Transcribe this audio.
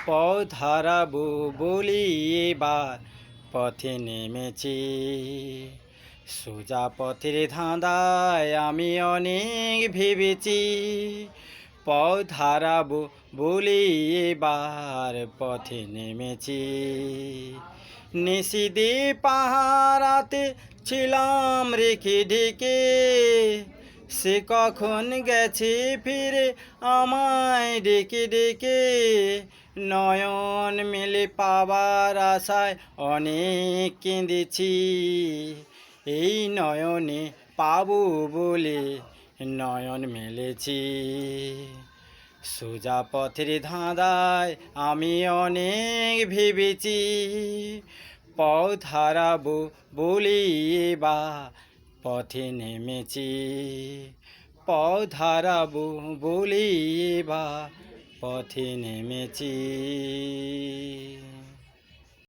পথ হারাবো বলি এবার পথে নেমেছি। সোজা পথের ধাঁধায় আমি অনেক ভেবেছি। পথ হারাবো বলি এবার পথে নেমেছি। নিশিদে পাহারাতে ছিলাম রেখে ঢেকে, সে কখন গেছে ফিরে আমায় ডেকে ডেকে। নয়ন মেলে পাবার আশায় অনেক কেঁদেছি। এই নয়নে পাবো বলে নয়ন মেলেছি। সোজা পথের ধাঁধায় আমি অনেক ভেবেছি। পথ হারাবো বলি এবার পথে নেমেছি। পথ হারাবো বলি এবার পথে নেমেছি।